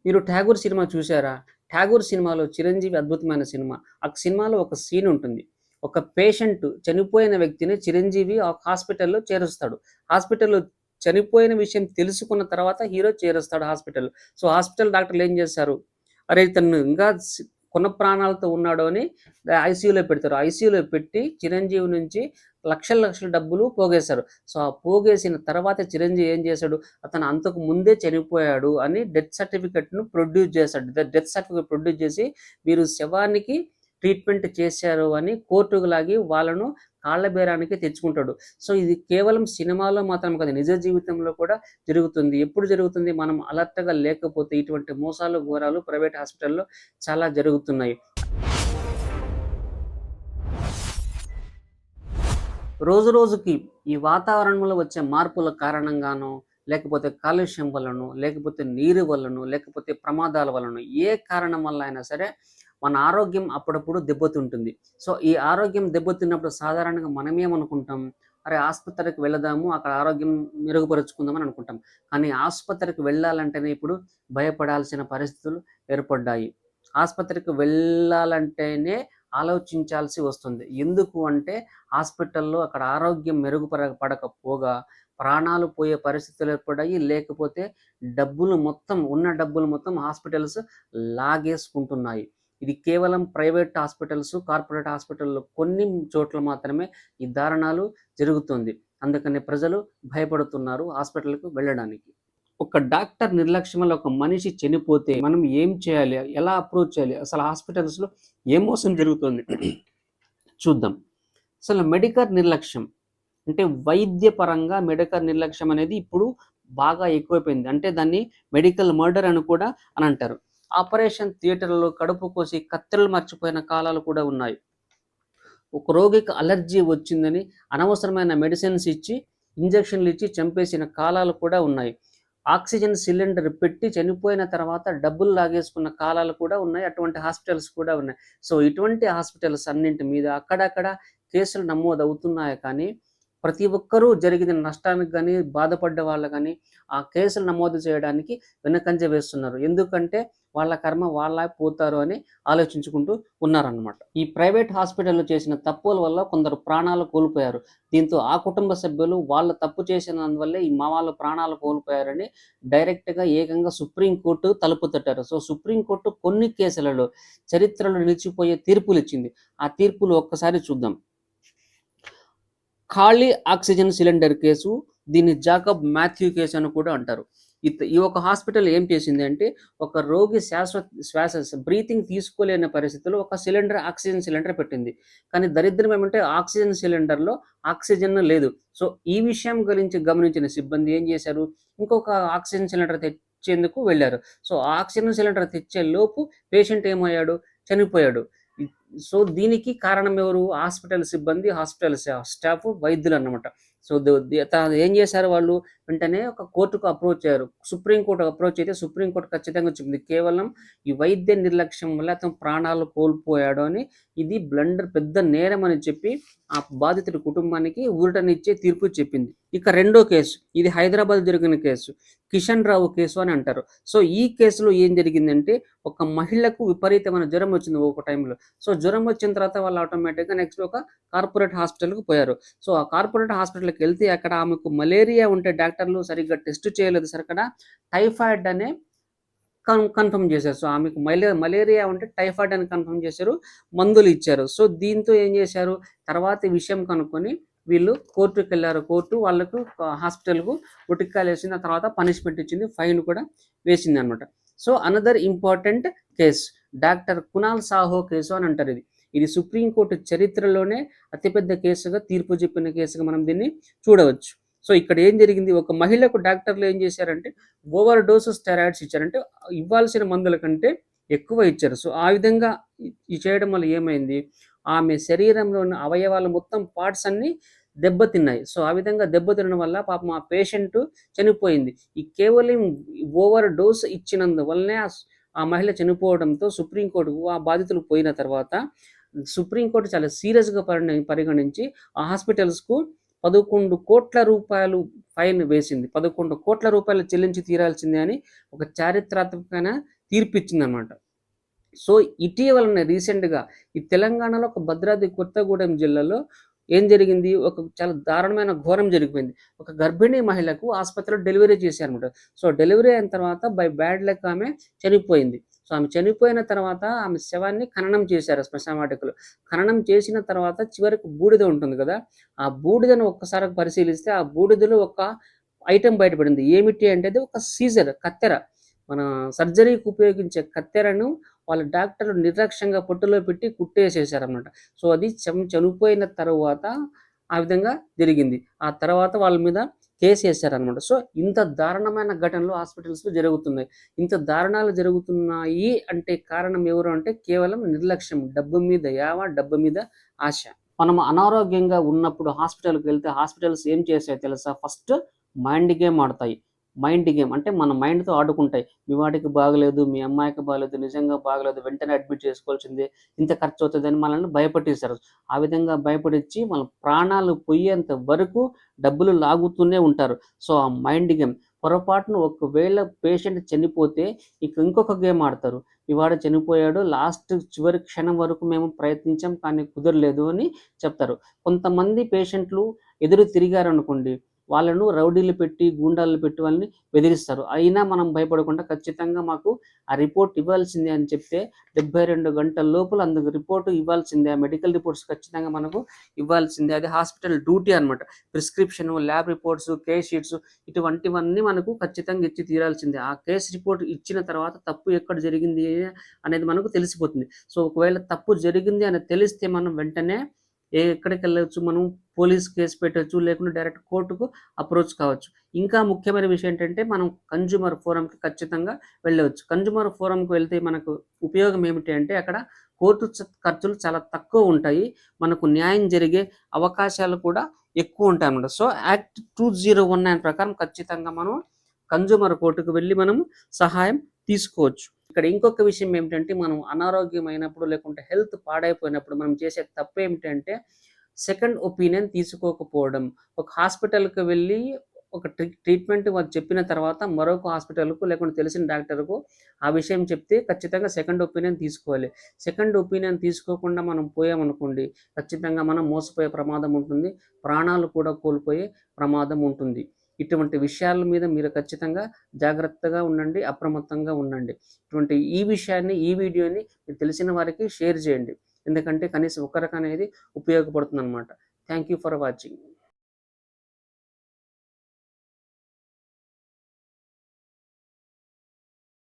మీరు 'ఠాగూర్' సినిమా చూసారా? 'ఠాగూర్' సినిమాలో చిరంజీవి అద్భుతమైన సినిమా. ఆ సినిమాలో ఒక సీన్ ఉంటుంది. ఒక పేషెంట్ చనిపోయిన వ్యక్తిని చిరంజీవి హాస్పిటల్‌లో చేరుస్తాడు. హాస్పిటల్‌లో చనిపోయిన విషయం తెలుసుకున్న తర్వాత హీరో చేరుస్తాడు హాస్పిటల్. సో, హాస్పిటల్ డాక్టర్లు ఏం చేస్తారు? అరే! ఇతను ఇంకా కొన ప్రాణాలతో ఉన్నాడు అని ఐసీయూలో పెడతారు. ఐసీయూలో పెట్టి చిరంజీవి నుంచి లక్షల లక్షల డబ్బులు పోగేశారు. సో, ఆ పోగేసిన తర్వాత చిరంజీవి ఏం చేశాడు? అతను అంతకు ముందే చనిపోయాడు అని డెత్ సర్టిఫికేట్‌ను ప్రొడ్యూస్ చేశాడు. డెత్ సర్టిఫికేట్ ప్రొడ్యూస్ చేసి మీరు శవానికి ట్రీట్మెంట్ చేశారు అని కోర్టుకు లాగి వాళ్ళను కాళ్ళ బేరానికి తెచ్చుకుంటాడు. సో, ఇది కేవలం సినిమాలో మాత్రం కాదు, నిజ జీవితంలో కూడా జరుగుతుంది. ఎప్పుడు జరుగుతుంది? మనం అలర్ట్‌గా లేకపోతే ఇటువంటి మోసాలు, ఘోరాలు ప్రైవేట్ హాస్పిటల్‌లో చాలా జరుగుతున్నాయి. రోజు రోజుకి ఈ వాతావరణంలో వచ్చే మార్పుల కారణంగానో, లేకపోతే కాలుష్యం వల్లనో, లేకపోతే నీరు వల్లనో, లేకపోతే ప్రమాదాల వల్లనో, ఏ కారణం వల్ల అయినా సరే మన ఆరోగ్యం అప్పుడప్పుడు దెబ్బతింటుంది. సో, ఈ ఆరోగ్యం దెబ్బతిన్నప్పుడు సాధారణంగా మనమేమనుకుంటాం? అరే! ఆస్పత్రికి వెళదాము, అక్కడ ఆరోగ్యం మెరుగుపరుచుకుందాం అని అనుకుంటాం. కానీ ఆస్పత్రికి వెళ్ళాలంటేనే ఇప్పుడు భయపడాల్సిన పరిస్థితులు ఏర్పడ్డాయి. ఆస్పత్రికి వెళ్ళాలంటేనే ఆలోచించాల్సి వస్తుంది. ఎందుకు అంటే హాస్పిటల్‌లో అక్కడ ఆరోగ్యం పడకపోగా ప్రాణాలు పోయే పరిస్థితులు ఏర్పడ్డాయి. లేకపోతే ఉన్న డబ్బులు మొత్తం హాస్పిటల్స్ లాగేసుకుంటున్నాయి. ఇది కేవలం ప్రైవేట్ హాస్పిటల్స్, కార్పొరేట్ హాస్పిటల్‌లో కొన్ని చోట్ల మాత్రమే ఈ దారుణాలు జరుగుతుంది. అందుకని ప్రజలు భయపడుతున్నారు హాస్పిటల్‌కు వెళ్ళడానికి. ఒక డాక్టర్ నిర్లక్ష్యం వల్ల ఒక మనిషి చనిపోతే మనం ఏం చేయాలి? ఎలా అప్రోచ్ చేయాలి? అసలు హాస్పిటల్స్‌లో ఏం మోసం జరుగుతుంది? చూద్దాం. అసలు మెడికల్ నిర్లక్ష్యం అంటే వైద్యపరంగా మెడికల్ నిర్లక్ష్యం అనేది ఇప్పుడు బాగా ఎక్కువైపోయింది. అంటే దాన్ని మెడికల్ మర్డర్ అని కూడా అంటారు. ఆపరేషన్ థియేటర్‌లో కడుపు కోసి కత్తెరలు మర్చిపోయిన కాలాలు కూడా ఉన్నాయి. ఒక రోగికి అలర్జీ వచ్చిందని అనవసరమైన మెడిసిన్స్ ఇచ్చి, ఇంజెక్షన్‌లు ఇచ్చి చంపేసిన కాలాలు కూడా ఉన్నాయి. ఆక్సిజన్ సిలిండర్ పెట్టి చనిపోయిన తర్వాత డబ్బులు లాగేసుకున్న కాలాలు కూడా ఉన్నాయి. అటువంటి హాస్పిటల్స్ కూడా ఉన్నాయి. సో, ఇటువంటి హాస్పిటల్స్ అన్నింటి మీద అక్కడక్కడ కేసులు నమోదవుతున్నాయి కానీ, ప్రతి ఒక్కరూ జరిగిన నష్టానికి గాని, బాధపడ్డ వాళ్ళు గాని, ఆ కేసులు నమోదు చేయడానికి వెనకంజ వేస్తున్నారు. ఎందుకంటే వాళ్ళ కర్మ వాళ్ళే పోతారు అని ఆలోచించుకుంటూ ఉన్నారన్నమాట. ఈ ప్రైవేట్ హాస్పిటల్‌లో చేసిన తప్పుల వల్ల కొందరు ప్రాణాలు కోల్పోయారు. దీంతో ఆ కుటుంబ సభ్యులు వాళ్ళు తప్పు చేసినందువల్లే మా వాళ్ళు ప్రాణాలు కోల్పోయారని డైరెక్ట్‌గా ఏకంగా సుప్రీం కోర్టు తలుపు తట్టారు. సో, సుప్రీం కోర్టు కొన్ని కేసులలో చరిత్రలో నిలిచిపోయే తీర్పులిచ్చింది. ఆ తీర్పులు ఒక్కసారి చూద్దాం. ఖాళీ ఆక్సిజన్ సిలిండర్ కేసు, దీన్ని జాకబ్ మాథ్యూ కేసు అని కూడా అంటారు. ఈ ఒక హాస్పిటల్ ఏం చేసింది అంటే, ఒక రోగి బ్రీతింగ్ తీసుకోలేని పరిస్థితిలో ఒక ఆక్సిజన్ సిలిండర్ పెట్టింది. కానీ దరిద్రం ఏమంటే ఆక్సిజన్ సిలిండర్‌లో ఆక్సిజన్ లేదు. సో, ఈ విషయం గురించి గమనించిన సిబ్బంది ఏం చేశారు, ఇంకొక ఆక్సిజన్ సిలిండర్ తెచ్చేందుకు వెళ్లారు. సో, ఆక్సిజన్ సిలిండర్ తెచ్చే లోపు పేషెంట్ ఏమయ్యాడు? చనిపోయాడు. సో, దీనికి కారణం ఎవరు? హాస్పిటల్ సిబ్బంది, హాస్పిటల్ స్టాఫ్, వైద్యులన్నమాట. సో, ఏం చేశారు వాళ్ళు? వెంటనే ఒక కోర్టుకు అప్రోచ్ అయ్యారు. సుప్రీం కోర్ట్ అప్రోచ్ అయితే సుప్రీం కోర్ట్ ఖచ్చితంగా చెప్పింది. కేవలం ఈ వైద్య నిర్లక్ష్యం వల్ల అతను ప్రాణాలు కోల్పోయాడు అని, ఇది పెద్ద నేరం అని చెప్పి ఆ బాధితుడి కుటుంబానికి ఊరటనిచ్చే తీర్పు చెప్పింది. ఇక రెండో కేసు, ఇది హైదరాబాద్ జరిగిన కేసు. కిషన్ రావు కేసు అని అంటారు. సో, ఈ కేసులో ఏం జరిగిందంటే, ఒక మహిళకు విపరీతమైన జ్వరం వచ్చింది ఒక టైంలో. సో, జ్వరం వచ్చిన తర్వాత వాళ్ళు ఆటోమేటిక్‌గా నెక్స్ట్ ఒక కార్పొరేట్ హాస్పిటల్‌కి పోయారు. సో, ఆ కార్పొరేట్ హాస్పిటల్‌కెళ్తే అక్కడ ఆమెకు మలేరియా ఉంటే డాక్టర్లు సరిగ్గా టెస్ట్ చేయలేదు సరికడా టైఫాయిడ్ అనే కన్ఫర్మ్ చేశారు. సో, ఆమెకు మలేరియా ఉంటే టైఫాయిడ్ అని కన్ఫర్మ్ చేశారు. మందులు ఇచ్చారు. సో, దీంతో ఏం చేశారు, తర్వాత ఈ విషయం కనుక్కొని వీళ్ళు కోర్టుకెళ్లారు. కోర్టు వాళ్ళకు హాస్పిటల్‌కు ఉటిక్కాలేసింది. ఆ తర్వాత పనిష్మెంట్ ఇచ్చింది. ఫైన్ కూడా వేసిందనమాట. So, another important case doctor Kunal Saha case అని అంటారు ఇది. ఇది సుప్రీం కోర్టు చరిత్రలోనే అతిపెద్ద కేసుగా తీర్పు చెప్పిన కేసుగా మనం దీన్ని చూడవచ్చు. సో, ఇక్కడ ఏం జరిగింది, ఒక మహిళకు డాక్టర్లు ఏం చేశారంటే ఓవర్ డోస్ స్టెరాయిడ్స్ ఇచ్చారు. అంటే ఇవ్వాల్సిన మందుల కంటే ఎక్కువ ఇచ్చారు. సో, ఆ విధంగా చేయడం వల్ల ఏమైంది, ఆమె శరీరంలో ఉన్న అవయవాలు మొత్తం పార్ట్స్ అన్నీ దెబ్బతిన్నాయి. సో, ఆ విధంగా దెబ్బతినడం వల్ల పాపం ఆ పేషెంట్ చనిపోయింది. ఈ కేవలం ఓవర్ డోస్ ఇచ్చినందువల్లనే ఆ మహిళ చనిపోవడంతో సుప్రీం కోర్టుకు ఆ బాధితులు పోయిన తర్వాత సుప్రీం కోర్టు చాలా సీరియస్‌గా పరిగణించి ఆ హాస్పిటల్స్‌కు రూ. 11,00,00,000 ఫైన్ వేసింది. రూ. 11,00,00,000 చెల్లించి తీరాల్సిందే అని ఒక చారిత్రాత్మకమైన తీర్పిచ్చిందనమాట. సో, ఇటీవలనే రీసెంట్‌గా ఈ తెలంగాణలో ఒక భద్రాద్రి కొత్తగూడెం జిల్లాలో ఏం జరిగింది? ఒక చాలా దారుణమైన ఘోరం జరిగిపోయింది. ఒక గర్భిణీ మహిళకు ఆస్పత్రిలో డెలివరీ చేశారన్నమాట. సో, డెలివరీ అయిన తర్వాత బై బ్యాడ్ లక్ ఆమె చనిపోయింది. సో, ఆమె చనిపోయిన తర్వాత ఆమె శవాన్ని ఖననం చేశారు శ్మశాన వాటికలో. ఖననం చేసిన తర్వాత చివరికి బూడిద ఉంటుంది కదా! ఆ బూడిదను ఒక్కసారి పరిశీలిస్తే ఆ బూడిదలో ఒక ఐటెమ్ బయటపడింది. ఏమిటి అంటే అది ఒక సీజర్ కత్తెర. మన సర్జరీకి ఉపయోగించే కత్తెరను వాళ్ళ డాక్టర్లు నిర్లక్ష్యంగా పొట్టులో పెట్టి కుట్టేసేసారనమాట. సో, అది చనిపోయిన తరువాత ఆ విధంగా జరిగింది. ఆ తర్వాత వాళ్ళ మీద కేసేశారనమాట. సో, ఇంత దారుణమైన ఘటనలు హాస్పిటల్స్‌లో జరుగుతున్నాయి. ఇంత దారుణాలు జరుగుతున్నాయి అంటే కారణం ఎవరు అంటే కేవలం నిర్లక్ష్యం. డబ్బు మీద యావ, డబ్బు మీద ఆశ. మనం అనారోగ్యంగా ఉన్నప్పుడు హాస్పిటల్‌కి వెళ్తే హాస్పిటల్స్ ఏం చేస్తాయో తెలుసా? ఫస్ట్ మైండ్ గేమ్ ఆడతాయి. మైండ్ గేమ్ అంటే మన మైండ్‌తో ఆడుకుంటాయి. మీ వాడికి బాగలేదు, మీ అమ్మాయికి బాగలేదు, నిజంగా బాగలేదు, వెంటనే అడ్మిట్ చేసుకోవాల్సిందే, ఇంత ఖర్చవుతదని మనల్ని భయపెట్టేశారు. ఆ విధంగా భయపడిచ్చి మన ప్రాణాలు పోయేంత వరకు డబ్బులు లాగుతూనే ఉంటారు. సో, ఆ మైండ్ గేమ్. పొరపాటున ఒకవేళ పేషెంట్ చనిపోతే ఇక ఇంకొక గేమ్ ఆడతారు. మీ వాడు చనిపోయాడు, లాస్ట్ చివరి క్షణం వరకు మేము ప్రయత్నించాం కానీ కుదరలేదు అని చెప్తారు. కొంతమంది పేషెంట్లు ఎదురు తిరిగారనుకోండి, వాళ్ళను రౌడీలు పెట్టి, గూండాలు పెట్టి వాళ్ళని బెదిరిస్తారు. అయినా మనం భయపడకుండా ఖచ్చితంగా మాకు ఆ రిపోర్ట్ ఇవ్వాల్సిందే అని చెప్తే 72 గంటల లోపల అందుకు రిపోర్ట్ ఇవ్వాల్సిందే. ఆ మెడికల్ రిపోర్ట్స్ ఖచ్చితంగా మనకు ఇవ్వాల్సిందే. అది హాస్పిటల్ డ్యూటీ అనమాట. Prescription, lab reports, case sheets ఇటువంటివన్నీ మనకు ఖచ్చితంగా ఇచ్చి తీరాల్సిందే. ఆ కేస్ రిపోర్ట్ ఇచ్చిన తర్వాత తప్పు ఎక్కడ జరిగింది అనేది మనకు తెలిసిపోతుంది. సో, ఒకవేళ తప్పు జరిగింది అని తెలిస్తే మనం వెంటనే ఎక్కడికెళ్ళొచ్చు మనం పోలీస్ కేస్ పెట్టొచ్చు. లేకుంటే డైరెక్ట్ కోర్టుకు అప్రోచ్ కావచ్చు. ఇంకా ముఖ్యమైన విషయం ఏంటంటే మనం కన్జ్యూమర్ ఫోరమ్‌కి ఖచ్చితంగా వెళ్ళవచ్చు. కన్జ్యూమర్ ఫోరమ్‌కి వెళ్తే మనకు ఉపయోగం ఏమిటి అంటే అక్కడ కోర్టు ఖర్చులు చాలా తక్కువ ఉంటాయి. మనకు న్యాయం జరిగే అవకాశాలు కూడా ఎక్కువుంటాయన్నమాట. సో, యాక్ట్ 2019 ప్రకారం ఖచ్చితంగా మనం కన్జ్యూమర్ కోర్టుకు వెళ్లి మనం సహాయం తీసుకోవచ్చు. ఇక్కడ ఇంకొక విషయం ఏమిటంటే మనం అనారోగ్యమైనప్పుడు లేకుంటే హెల్త్ పాడైపోయినప్పుడు మనం చేసే తప్పేమిటంటే సెకండ్ ఒపీనియన్ తీసుకోకపోవడం. ఒక హాస్పిటల్‌కి వెళ్ళి ఒక ట్రీట్మెంట్ వాళ్ళు చెప్పిన తర్వాత మరొక హాస్పిటల్‌కు లేకుంటే తెలిసిన డాక్టర్‌కు ఆ విషయం చెప్తే ఖచ్చితంగా సెకండ్ ఒపీనియన్ తీసుకోవాలి. సెకండ్ ఒపీనియన్ తీసుకోకుండా మనం పోయామనుకోండి, ఖచ్చితంగా మనం మోసపోయే ప్రమాదం ఉంటుంది. ప్రాణాలు కూడా కోల్పోయే ప్రమాదం ఉంటుంది. ఇటువంటి విషయాల మీద మీరు ఖచ్చితంగా జాగ్రత్తగా ఉండండి. అప్రమత్తంగా ఉండండి. ఇటువంటి ఈ విషయాన్ని, ఈ వీడియోని మీకు తెలిసిన వారికి షేర్ చేయండి. ఎందుకంటే కనీసం ఒకరికనేది ఉపయోగపడుతుందనమాట. Thank you for watching.